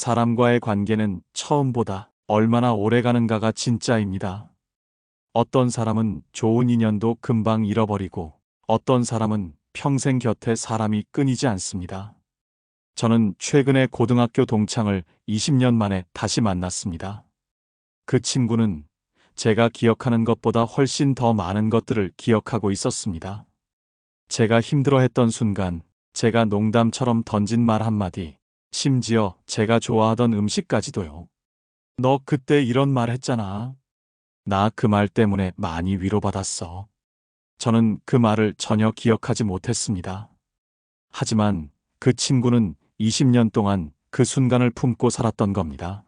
사람과의 관계는 처음보다 얼마나 오래 가는가가 진짜입니다. 어떤 사람은 좋은 인연도 금방 잃어버리고 어떤 사람은 평생 곁에 사람이 끊이지 않습니다. 저는 최근에 고등학교 동창을 20년 만에 다시 만났습니다. 그 친구는 제가 기억하는 것보다 훨씬 더 많은 것들을 기억하고 있었습니다. 제가 힘들어했던 순간, 제가 농담처럼 던진 말 한마디, 심지어 제가 좋아하던 음식까지도요. 너 그때 이런 말 했잖아. 나 그 말 때문에 많이 위로받았어. 저는 그 말을 전혀 기억하지 못했습니다. 하지만 그 친구는 20년 동안 그 순간을 품고 살았던 겁니다.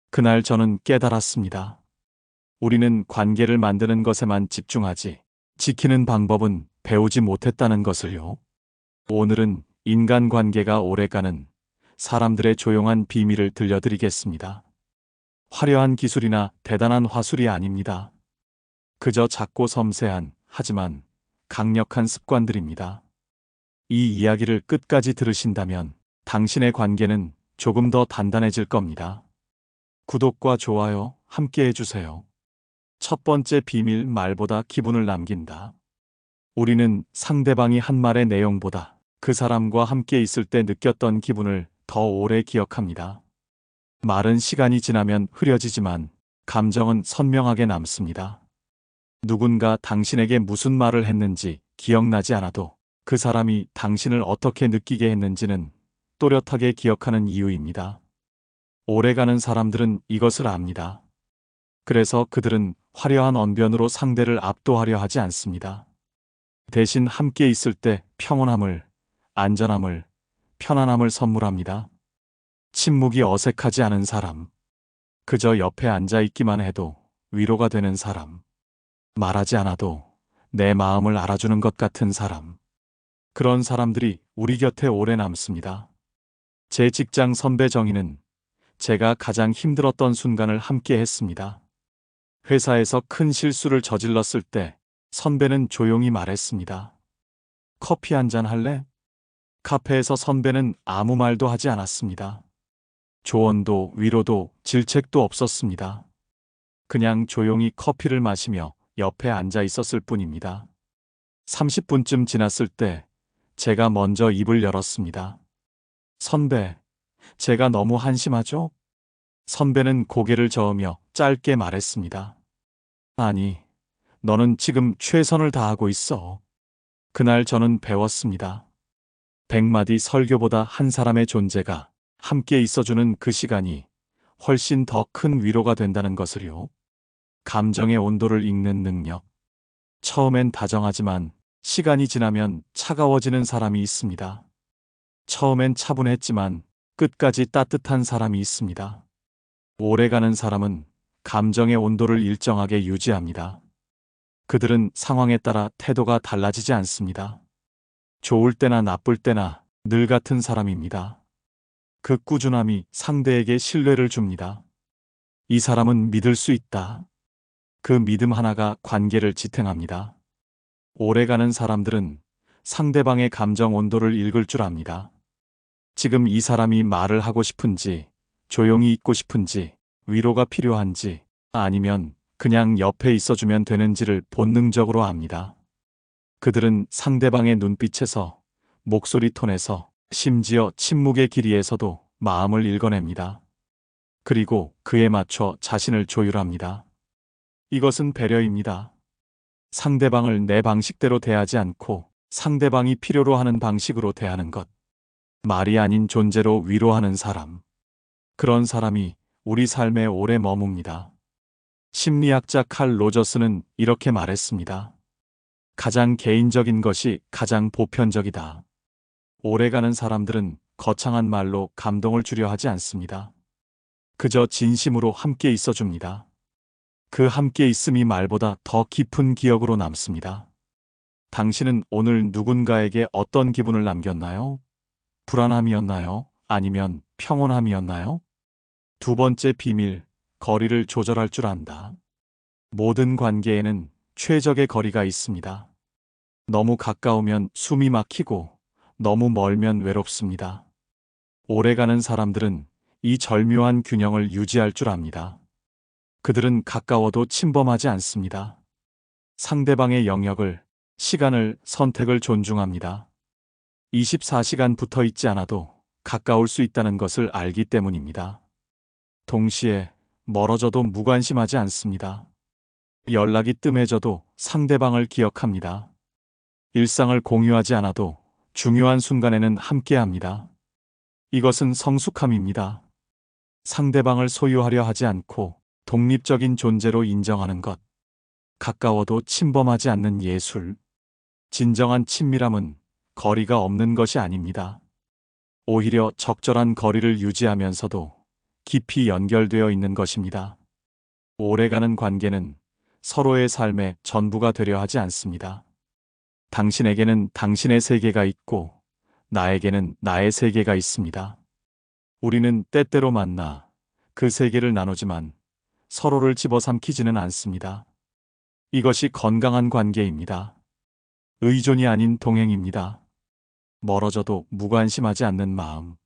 그날 저는 깨달았습니다. 우리는 관계를 만드는 것에만 집중하지, 지키는 방법은 배우지 못했다는 것을요. 오늘은 인간관계가 오래가는 사람들의 조용한 비밀을 들려드리겠습니다. 화려한 기술이나 대단한 화술이 아닙니다. 그저 작고 섬세한, 하지만 강력한 습관들입니다. 이 이야기를 끝까지 들으신다면 당신의 관계는 조금 더 단단해질 겁니다. 구독과 좋아요 함께 해주세요. 첫 번째 비밀, 말보다 기분을 남긴다. 우리는 상대방이 한 말의 내용보다 그 사람과 함께 있을 때 느꼈던 기분을 더 오래 기억합니다. 말은 시간이 지나면 흐려지지만 감정은 선명하게 남습니다. 누군가 당신에게 무슨 말을 했는지 기억나지 않아도 그 사람이 당신을 어떻게 느끼게 했는지는 또렷하게 기억하는 이유입니다. 오래가는 사람들은 이것을 압니다. 그래서 그들은 화려한 언변으로 상대를 압도하려 하지 않습니다. 대신 함께 있을 때 평온함을, 안전함을, 편안함을 선물합니다. 침묵이 어색하지 않은 사람, 그저 옆에 앉아 있기만 해도 위로가 되는 사람, 말하지 않아도 내 마음을 알아주는 것 같은 사람. 그런 사람들이 우리 곁에 오래 남습니다. 제 직장 선배 정희는 제가 가장 힘들었던 순간을 함께 했습니다. 회사에서 큰 실수를 저질렀을 때 선배는 조용히 말했습니다. 커피 한 잔 할래? 카페에서 선배는 아무 말도 하지 않았습니다. 조언도 위로도 질책도 없었습니다. 그냥 조용히 커피를 마시며 옆에 앉아 있었을 뿐입니다. 30분쯤 지났을 때 제가 먼저 입을 열었습니다. 선배, 제가 너무 한심하죠? 선배는 고개를 저으며 짧게 말했습니다. 아니, 너는 지금 최선을 다하고 있어. 그날 저는 배웠습니다. 100마디 설교보다 한 사람의 존재가 함께 있어주는 그 시간이 훨씬 더 큰 위로가 된다는 것을요. 감정의 온도를 읽는 능력. 처음엔 다정하지만 시간이 지나면 차가워지는 사람이 있습니다. 처음엔 차분했지만 끝까지 따뜻한 사람이 있습니다. 오래가는 사람은 감정의 온도를 일정하게 유지합니다. 그들은 상황에 따라 태도가 달라지지 않습니다. 좋을 때나 나쁠 때나 늘 같은 사람입니다. 그 꾸준함이 상대에게 신뢰를 줍니다. 이 사람은 믿을 수 있다. 그 믿음 하나가 관계를 지탱합니다. 오래가는 사람들은 상대방의 감정 온도를 읽을 줄 압니다. 지금 이 사람이 말을 하고 싶은지, 조용히 있고 싶은지, 위로가 필요한지, 아니면 그냥 옆에 있어주면 되는지를 본능적으로 압니다. 그들은 상대방의 눈빛에서, 목소리 톤에서, 심지어 침묵의 길이에서도 마음을 읽어냅니다. 그리고 그에 맞춰 자신을 조율합니다. 이것은 배려입니다. 상대방을 내 방식대로 대하지 않고 상대방이 필요로 하는 방식으로 대하는 것. 말이 아닌 존재로 위로하는 사람. 그런 사람이 우리 삶에 오래 머뭅니다. 심리학자 칼 로저스는 이렇게 말했습니다. 가장 개인적인 것이 가장 보편적이다. 오래가는 사람들은 거창한 말로 감동을 주려 하지 않습니다. 그저 진심으로 함께 있어줍니다. 그 함께 있음이 말보다 더 깊은 기억으로 남습니다. 당신은 오늘 누군가에게 어떤 기분을 남겼나요? 불안함이었나요? 아니면 평온함이었나요? 두 번째 비밀, 거리를 조절할 줄 안다. 모든 관계에는 최적의 거리가 있습니다. 너무 가까우면 숨이 막히고 너무 멀면 외롭습니다. 오래가는 사람들은 이 절묘한 균형을 유지할 줄 압니다. 그들은 가까워도 침범하지 않습니다. 상대방의 영역을, 시간을, 선택을 존중합니다. 24시간 붙어 있지 않아도 가까울 수 있다는 것을 알기 때문입니다. 동시에 멀어져도 무관심하지 않습니다. 연락이 뜸해져도 상대방을 기억합니다. 일상을 공유하지 않아도 중요한 순간에는 함께합니다. 이것은 성숙함입니다. 상대방을 소유하려 하지 않고 독립적인 존재로 인정하는 것. 가까워도 침범하지 않는 예술. 진정한 친밀함은 거리가 없는 것이 아닙니다. 오히려 적절한 거리를 유지하면서도 깊이 연결되어 있는 것입니다. 오래가는 관계는 서로의 삶의 전부가 되려 하지 않습니다. 당신에게는 당신의 세계가 있고 나에게는 나의 세계가 있습니다. 우리는 때때로 만나 그 세계를 나누지만 서로를 집어삼키지는 않습니다. 이것이 건강한 관계입니다. 의존이 아닌 동행입니다. 멀어져도 무관심하지 않는 마음.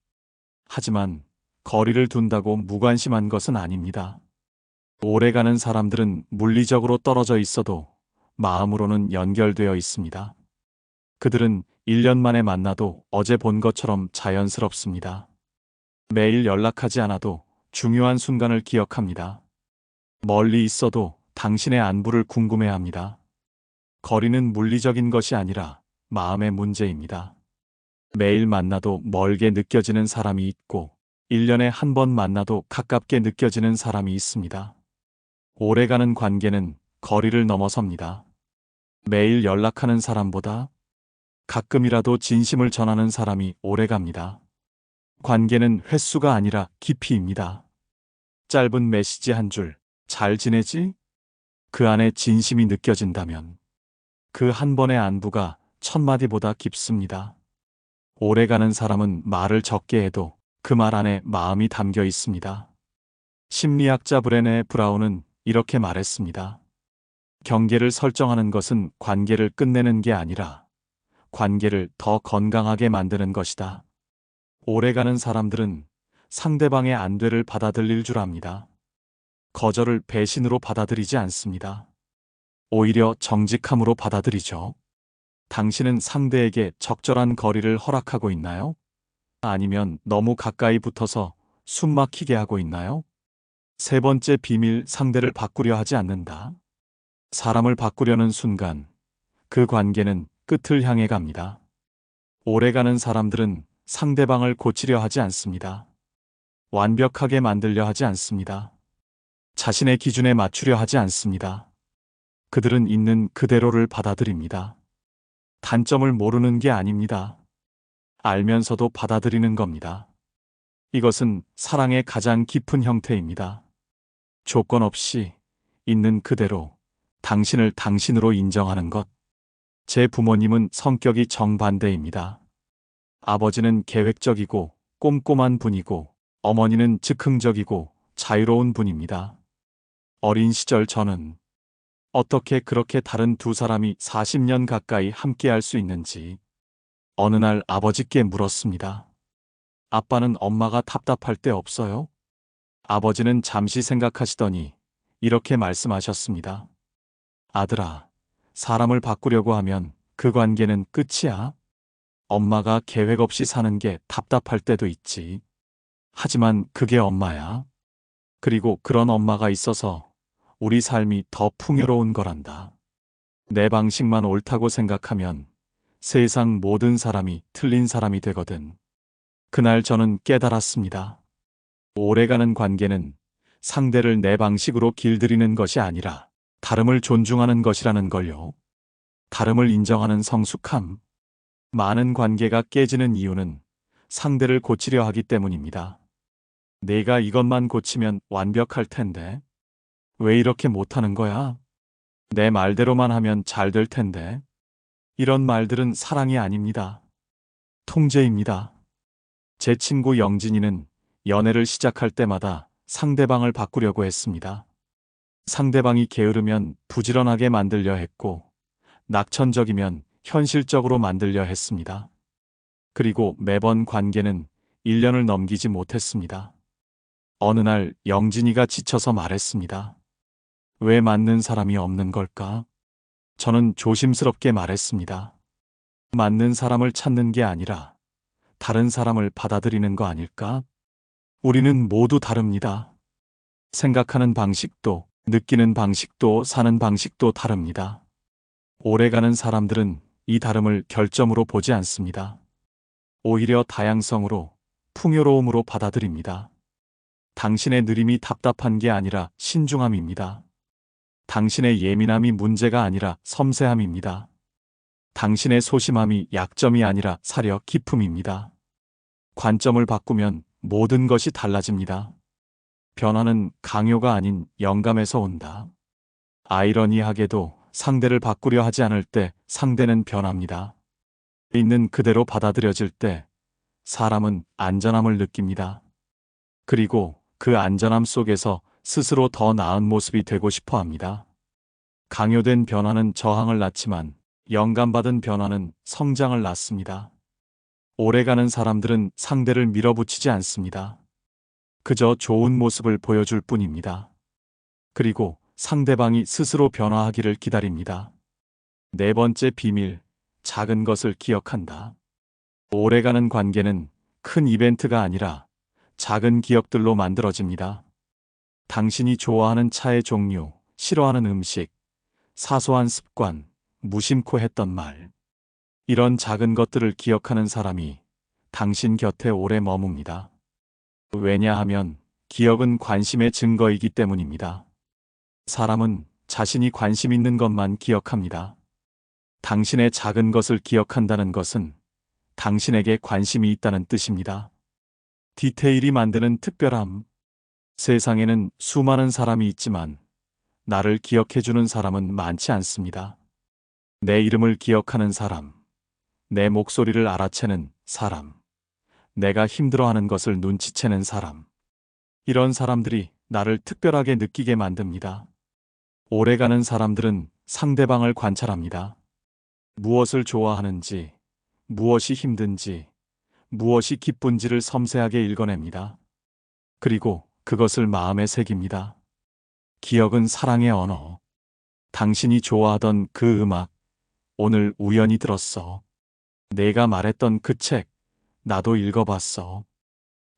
하지만 거리를 둔다고 무관심한 것은 아닙니다. 오래가는 사람들은 물리적으로 떨어져 있어도 마음으로는 연결되어 있습니다. 그들은 1년 만에 만나도 어제 본 것처럼 자연스럽습니다. 매일 연락하지 않아도 중요한 순간을 기억합니다. 멀리 있어도 당신의 안부를 궁금해합니다. 거리는 물리적인 것이 아니라 마음의 문제입니다. 매일 만나도 멀게 느껴지는 사람이 있고 1년에 한 번 만나도 가깝게 느껴지는 사람이 있습니다. 오래가는 관계는 거리를 넘어섭니다. 매일 연락하는 사람보다 가끔이라도 진심을 전하는 사람이 오래갑니다. 관계는 횟수가 아니라 깊이입니다. 짧은 메시지 한 줄, 잘 지내지? 그 안에 진심이 느껴진다면 그 한 번의 안부가 1000마디보다 깊습니다. 오래가는 사람은 말을 적게 해도 그 말 안에 마음이 담겨 있습니다. 심리학자 브레네 브라운은 이렇게 말했습니다. 경계를 설정하는 것은 관계를 끝내는 게 아니라 관계를 더 건강하게 만드는 것이다. 오래가는 사람들은 상대방의 안돼를 받아들일 줄 압니다. 거절을 배신으로 받아들이지 않습니다. 오히려 정직함으로 받아들이죠. 당신은 상대에게 적절한 거리를 허락하고 있나요? 아니면 너무 가까이 붙어서 숨 막히게 하고 있나요? 세 번째 비밀, 상대를 바꾸려 하지 않는다. 사람을 바꾸려는 순간 그 관계는 끝을 향해 갑니다. 오래가는 사람들은 상대방을 고치려 하지 않습니다. 완벽하게 만들려 하지 않습니다. 자신의 기준에 맞추려 하지 않습니다. 그들은 있는 그대로를 받아들입니다. 단점을 모르는 게 아닙니다. 알면서도 받아들이는 겁니다. 이것은 사랑의 가장 깊은 형태입니다. 조건 없이 있는 그대로 당신을 당신으로 인정하는 것. 제 부모님은 성격이 정반대입니다. 아버지는 계획적이고 꼼꼼한 분이고 어머니는 즉흥적이고 자유로운 분입니다. 어린 시절 저는 어떻게 그렇게 다른 두 사람이 40년 가까이 함께할 수 있는지 어느 날 아버지께 물었습니다. 아빠는 엄마가 답답할 때 없어요? 아버지는 잠시 생각하시더니 이렇게 말씀하셨습니다. 아들아, 사람을 바꾸려고 하면 그 관계는 끝이야. 엄마가 계획 없이 사는 게 답답할 때도 있지. 하지만 그게 엄마야. 그리고 그런 엄마가 있어서 우리 삶이 더 풍요로운 거란다. 내 방식만 옳다고 생각하면 세상 모든 사람이 틀린 사람이 되거든. 그날 저는 깨달았습니다. 오래가는 관계는 상대를 내 방식으로 길들이는 것이 아니라 다름을 존중하는 것이라는 걸요. 다름을 인정하는 성숙함. 많은 관계가 깨지는 이유는 상대를 고치려 하기 때문입니다. 내가 이것만 고치면 완벽할 텐데. 왜 이렇게 못하는 거야? 내 말대로만 하면 잘 될 텐데. 이런 말들은 사랑이 아닙니다. 통제입니다. 제 친구 영진이는 연애를 시작할 때마다 상대방을 바꾸려고 했습니다. 상대방이 게으르면 부지런하게 만들려 했고, 낙천적이면 현실적으로 만들려 했습니다. 그리고 매번 관계는 1년을 넘기지 못했습니다. 어느 날 영진이가 지쳐서 말했습니다. 왜 맞는 사람이 없는 걸까? 저는 조심스럽게 말했습니다. 맞는 사람을 찾는 게 아니라 다른 사람을 받아들이는 거 아닐까? 우리는 모두 다릅니다. 생각하는 방식도, 느끼는 방식도, 사는 방식도 다릅니다. 오래가는 사람들은 이 다름을 결점으로 보지 않습니다. 오히려 다양성으로, 풍요로움으로 받아들입니다. 당신의 느림이 답답한 게 아니라 신중함입니다. 당신의 예민함이 문제가 아니라 섬세함입니다. 당신의 소심함이 약점이 아니라 사려 기품입니다. 관점을 바꾸면 모든 것이 달라집니다. 변화는 강요가 아닌 영감에서 온다. 아이러니하게도 상대를 바꾸려 하지 않을 때 상대는 변합니다. 있는 그대로 받아들여질 때 사람은 안전함을 느낍니다. 그리고 그 안전함 속에서 스스로 더 나은 모습이 되고 싶어 합니다. 강요된 변화는 저항을 낳지만 영감받은 변화는 성장을 낳습니다. 오래가는 사람들은 상대를 밀어붙이지 않습니다. 그저 좋은 모습을 보여줄 뿐입니다. 그리고 상대방이 스스로 변화하기를 기다립니다. 네 번째 비밀, 작은 것을 기억한다. 오래가는 관계는 큰 이벤트가 아니라 작은 기억들로 만들어집니다. 당신이 좋아하는 차의 종류, 싫어하는 음식, 사소한 습관, 무심코 했던 말. 이런 작은 것들을 기억하는 사람이 당신 곁에 오래 머뭅니다. 왜냐하면 기억은 관심의 증거이기 때문입니다. 사람은 자신이 관심 있는 것만 기억합니다. 당신의 작은 것을 기억한다는 것은 당신에게 관심이 있다는 뜻입니다. 디테일이 만드는 특별함. 세상에는 수많은 사람이 있지만 나를 기억해주는 사람은 많지 않습니다. 내 이름을 기억하는 사람, 내 목소리를 알아채는 사람, 내가 힘들어하는 것을 눈치채는 사람. 이런 사람들이 나를 특별하게 느끼게 만듭니다. 오래가는 사람들은 상대방을 관찰합니다. 무엇을 좋아하는지, 무엇이 힘든지, 무엇이 기쁜지를 섬세하게 읽어냅니다. 그리고 그것을 마음에 새깁니다. 기억은 사랑의 언어. 당신이 좋아하던 그 음악, 오늘 우연히 들었어. 내가 말했던 그 책, 나도 읽어봤어.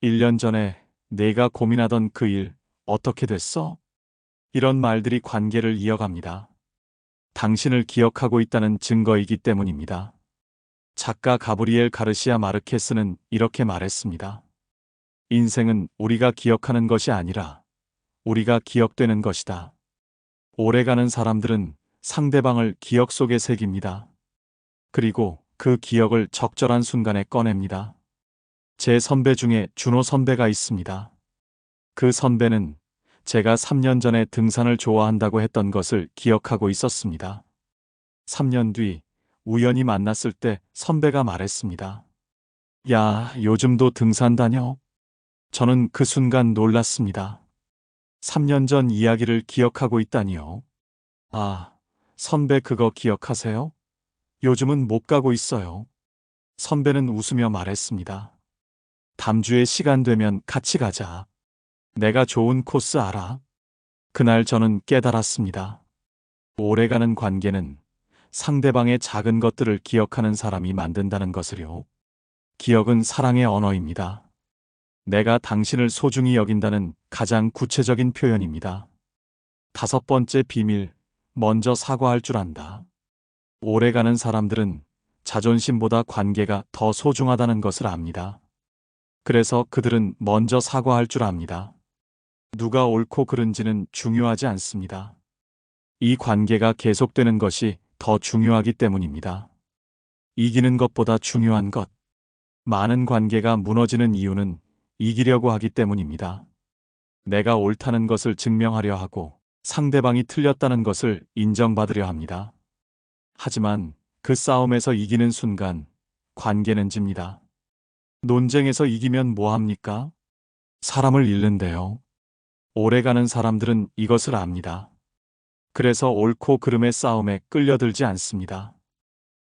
1년 전에 내가 고민하던 그 일, 어떻게 됐어? 이런 말들이 관계를 이어갑니다. 당신을 기억하고 있다는 증거이기 때문입니다. 작가 가브리엘 가르시아 마르케스는 이렇게 말했습니다. 인생은 우리가 기억하는 것이 아니라 우리가 기억되는 것이다. 오래가는 사람들은 상대방을 기억 속에 새깁니다. 그리고 그 기억을 적절한 순간에 꺼냅니다. 제 선배 중에 준호 선배가 있습니다. 그 선배는 제가 3년 전에 등산을 좋아한다고 했던 것을 기억하고 있었습니다. 3년 뒤 우연히 만났을 때 선배가 말했습니다. 야, 요즘도 등산 다녀? 저는 그 순간 놀랐습니다. 3년 전 이야기를 기억하고 있다니요. 아, 선배 그거 기억하세요? 요즘은 못 가고 있어요. 선배는 웃으며 말했습니다. 다음 주에 시간 되면 같이 가자. 내가 좋은 코스 알아. 그날 저는 깨달았습니다. 오래가는 관계는 상대방의 작은 것들을 기억하는 사람이 만든다는 것을요. 기억은 사랑의 언어입니다. 내가 당신을 소중히 여긴다는 가장 구체적인 표현입니다. 다섯 번째 비밀, 먼저 사과할 줄 안다. 오래가는 사람들은 자존심보다 관계가 더 소중하다는 것을 압니다. 그래서 그들은 먼저 사과할 줄 압니다. 누가 옳고 그른지는 중요하지 않습니다. 이 관계가 계속되는 것이 더 중요하기 때문입니다. 이기는 것보다 중요한 것. 많은 관계가 무너지는 이유는 이기려고 하기 때문입니다. 내가 옳다는 것을 증명하려 하고 상대방이 틀렸다는 것을 인정받으려 합니다. 하지만 그 싸움에서 이기는 순간 관계는 집니다. 논쟁에서 이기면 뭐 합니까? 사람을 잃는데요. 오래가는 사람들은 이것을 압니다. 그래서 옳고 그름의 싸움에 끌려들지 않습니다.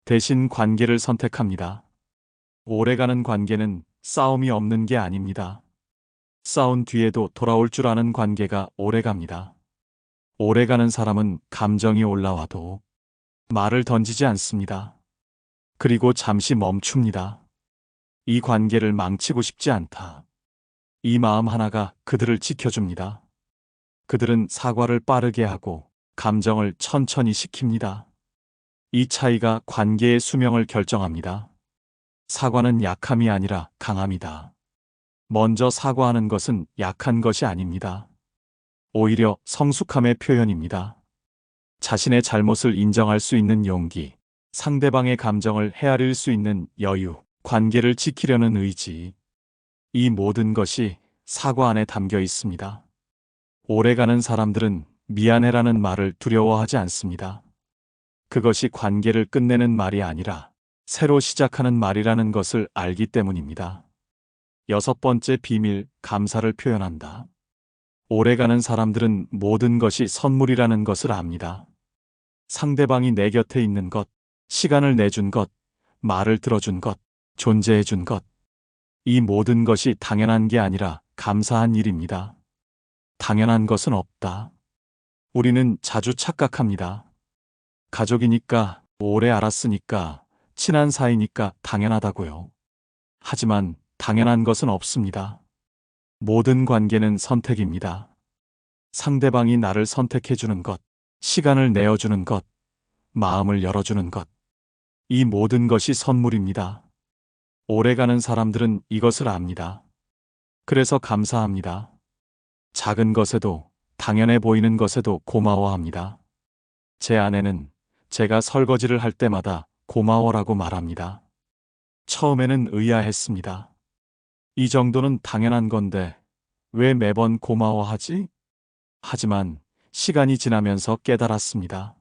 대신 관계를 선택합니다. 오래가는 관계는 싸움이 없는 게 아닙니다. 싸운 뒤에도 돌아올 줄 아는 관계가 오래갑니다. 오래가는 사람은 감정이 올라와도 말을 던지지 않습니다. 그리고 잠시 멈춥니다. 이 관계를 망치고 싶지 않다. 이 마음 하나가 그들을 지켜줍니다. 그들은 사과를 빠르게 하고 감정을 천천히 식힙니다. 이 차이가 관계의 수명을 결정합니다. 사과는 약함이 아니라 강함이다. 먼저 사과하는 것은 약한 것이 아닙니다. 오히려 성숙함의 표현입니다. 자신의 잘못을 인정할 수 있는 용기, 상대방의 감정을 헤아릴 수 있는 여유, 관계를 지키려는 의지. 이 모든 것이 사과 안에 담겨 있습니다. 오래가는 사람들은 미안해라는 말을 두려워하지 않습니다. 그것이 관계를 끝내는 말이 아니라 새로 시작하는 말이라는 것을 알기 때문입니다. 6번째 비밀, 감사를 표현한다. 오래가는 사람들은 모든 것이 선물이라는 것을 압니다. 상대방이 내 곁에 있는 것, 시간을 내준 것, 말을 들어준 것, 존재해준 것. 이 모든 것이 당연한 게 아니라 감사한 일입니다. 당연한 것은 없다. 우리는 자주 착각합니다. 가족이니까, 오래 알았으니까, 친한 사이니까 당연하다고요. 하지만 당연한 것은 없습니다. 모든 관계는 선택입니다. 상대방이 나를 선택해주는 것, 시간을 내어주는 것, 마음을 열어주는 것. 이 모든 것이 선물입니다. 오래가는 사람들은 이것을 압니다. 그래서 감사합니다. 작은 것에도, 당연해 보이는 것에도 고마워합니다. 제 아내는 제가 설거지를 할 때마다 고마워라고 말합니다. 처음에는 의아했습니다. 이 정도는 당연한 건데 왜 매번 고마워하지? 하지만 시간이 지나면서 깨달았습니다.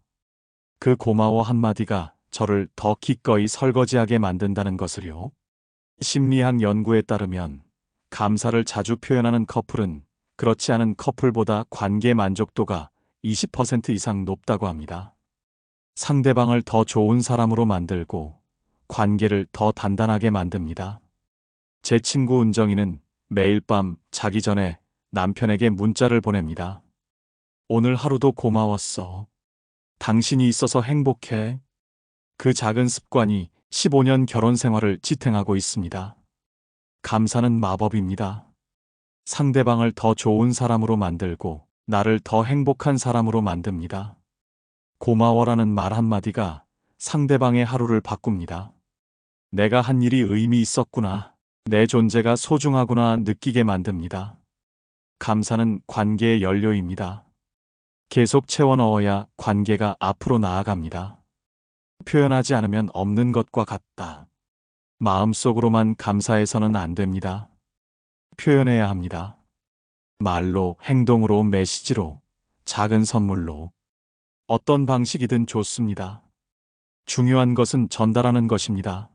그 고마워 한마디가 저를 더 기꺼이 설거지하게 만든다는 것을요. 심리학 연구에 따르면 감사를 자주 표현하는 커플은 그렇지 않은 커플보다 관계 만족도가 20% 이상 높다고 합니다. 상대방을 더 좋은 사람으로 만들고 관계를 더 단단하게 만듭니다. 제 친구 은정이는 매일 밤 자기 전에 남편에게 문자를 보냅니다. 오늘 하루도 고마웠어. 당신이 있어서 행복해. 그 작은 습관이 15년 결혼 생활을 지탱하고 있습니다. 감사는 마법입니다. 상대방을 더 좋은 사람으로 만들고 나를 더 행복한 사람으로 만듭니다. 고마워라는 말 한마디가 상대방의 하루를 바꿉니다. 내가 한 일이 의미 있었구나. 내 존재가 소중하구나 느끼게 만듭니다. 감사는 관계의 연료입니다. 계속 채워 넣어야 관계가 앞으로 나아갑니다. 표현하지 않으면 없는 것과 같다. 마음속으로만 감사해서는 안 됩니다. 표현해야 합니다. 말로, 행동으로, 메시지로, 작은 선물로. 어떤 방식이든 좋습니다. 중요한 것은 전달하는 것입니다.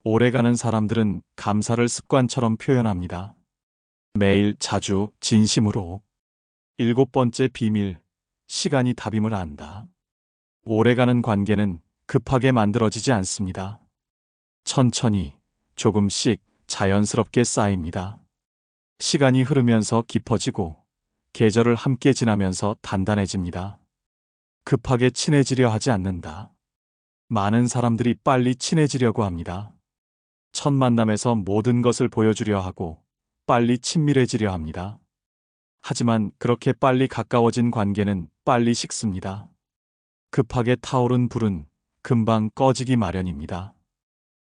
오래가는 사람들은 감사를 습관처럼 표현합니다. 매일, 자주, 진심으로. 7번째 비밀, 시간이 답임을 안다. 오래가는 관계는 급하게 만들어지지 않습니다. 천천히, 조금씩 자연스럽게 쌓입니다. 시간이 흐르면서 깊어지고, 계절을 함께 지나면서 단단해집니다. 급하게 친해지려 하지 않는다. 많은 사람들이 빨리 친해지려고 합니다. 첫 만남에서 모든 것을 보여주려 하고 빨리 친밀해지려 합니다. 하지만 그렇게 빨리 가까워진 관계는 빨리 식습니다. 급하게 타오른 불은 금방 꺼지기 마련입니다.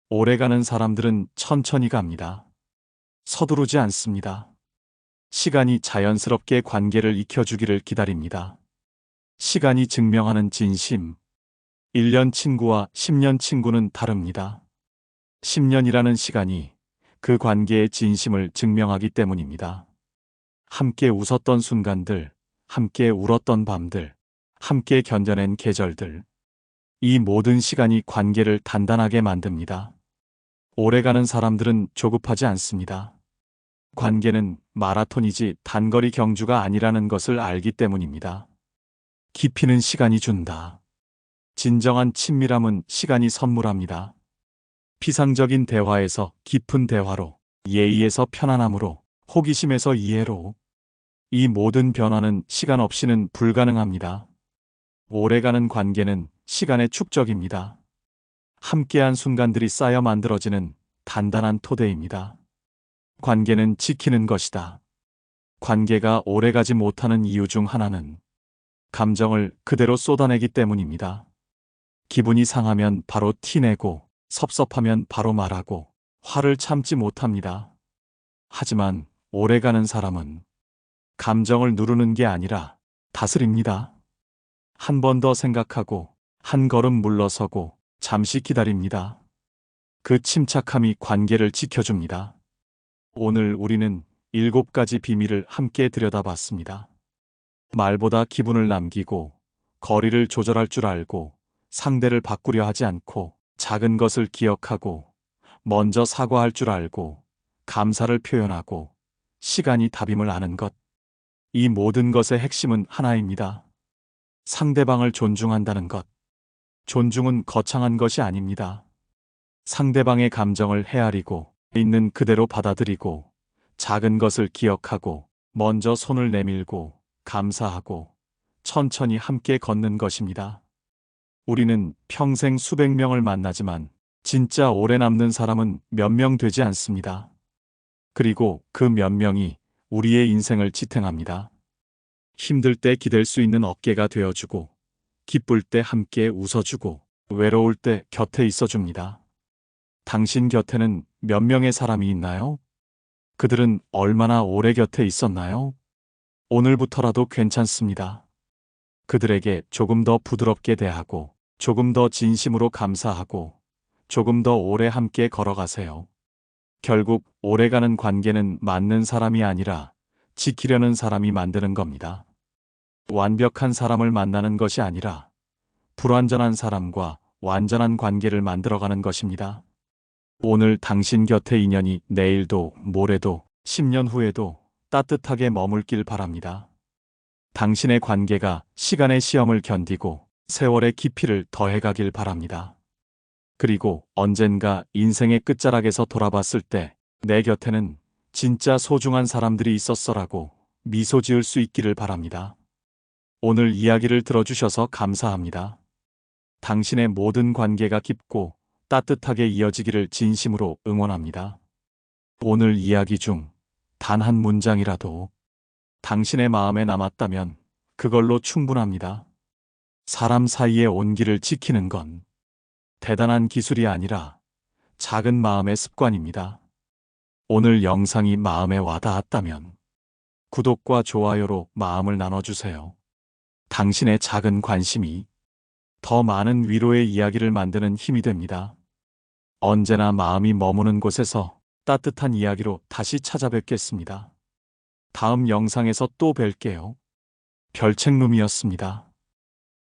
오래가는 사람들은 천천히 갑니다. 서두르지 않습니다. 시간이 자연스럽게 관계를 익혀주기를 기다립니다. 시간이 증명하는 진심. 1년 친구와 10년 친구는 다릅니다. 10년이라는 시간이 그 관계의 진심을 증명하기 때문입니다. 함께 웃었던 순간들, 함께 울었던 밤들, 함께 견뎌낸 계절들. 이 모든 시간이 관계를 단단하게 만듭니다. 오래가는 사람들은 조급하지 않습니다. 관계는 마라톤이지 단거리 경주가 아니라는 것을 알기 때문입니다. 깊이는 시간이 준다. 진정한 친밀함은 시간이 선물합니다. 피상적인 대화에서 깊은 대화로, 예의에서 편안함으로, 호기심에서 이해로. 이 모든 변화는 시간 없이는 불가능합니다. 오래가는 관계는 시간의 축적입니다. 함께한 순간들이 쌓여 만들어지는 단단한 토대입니다. 관계는 지키는 것이다. 관계가 오래가지 못하는 이유 중 하나는 감정을 그대로 쏟아내기 때문입니다. 기분이 상하면 바로 티내고, 섭섭하면 바로 말하고, 화를 참지 못합니다. 하지만 오래가는 사람은 감정을 누르는 게 아니라 다스립니다. 한 번 더 생각하고, 한 걸음 물러서고, 잠시 기다립니다. 그 침착함이 관계를 지켜줍니다. 오늘 우리는 7가지 비밀을 함께 들여다봤습니다. 말보다 기분을 남기고, 거리를 조절할 줄 알고, 상대를 바꾸려 하지 않고, 작은 것을 기억하고, 먼저 사과할 줄 알고, 감사를 표현하고, 시간이 답임을 아는 것. 이 모든 것의 핵심은 하나입니다. 상대방을 존중한다는 것. 존중은 거창한 것이 아닙니다. 상대방의 감정을 헤아리고, 있는 그대로 받아들이고, 작은 것을 기억하고, 먼저 손을 내밀고, 감사하고, 천천히 함께 걷는 것입니다. 우리는 평생 수백 명을 만나지만, 진짜 오래 남는 사람은 몇 명 되지 않습니다. 그리고 그 몇 명이 우리의 인생을 지탱합니다. 힘들 때 기댈 수 있는 어깨가 되어주고, 기쁠 때 함께 웃어주고, 외로울 때 곁에 있어줍니다. 당신 곁에는 몇 명의 사람이 있나요? 그들은 얼마나 오래 곁에 있었나요? 오늘부터라도 괜찮습니다. 그들에게 조금 더 부드럽게 대하고, 조금 더 진심으로 감사하고, 조금 더 오래 함께 걸어가세요. 결국 오래가는 관계는 맞는 사람이 아니라 지키려는 사람이 만드는 겁니다. 완벽한 사람을 만나는 것이 아니라 불완전한 사람과 완전한 관계를 만들어가는 것입니다. 오늘 당신 곁의 인연이 내일도 모레도 10년 후에도 따뜻하게 머물길 바랍니다. 당신의 관계가 시간의 시험을 견디고 세월의 깊이를 더해가길 바랍니다. 그리고 언젠가 인생의 끝자락에서 돌아봤을 때 내 곁에는 진짜 소중한 사람들이 있었어라고 미소 지을 수 있기를 바랍니다. 오늘 이야기를 들어주셔서 감사합니다. 당신의 모든 관계가 깊고 따뜻하게 이어지기를 진심으로 응원합니다. 오늘 이야기 중 단 한 문장이라도 당신의 마음에 남았다면 그걸로 충분합니다. 사람 사이의 온기를 지키는 건 대단한 기술이 아니라 작은 마음의 습관입니다. 오늘 영상이 마음에 와닿았다면 구독과 좋아요로 마음을 나눠주세요. 당신의 작은 관심이 더 많은 위로의 이야기를 만드는 힘이 됩니다. 언제나 마음이 머무는 곳에서 따뜻한 이야기로 다시 찾아뵙겠습니다. 다음 영상에서 또 뵐게요. 별책룸이었습니다.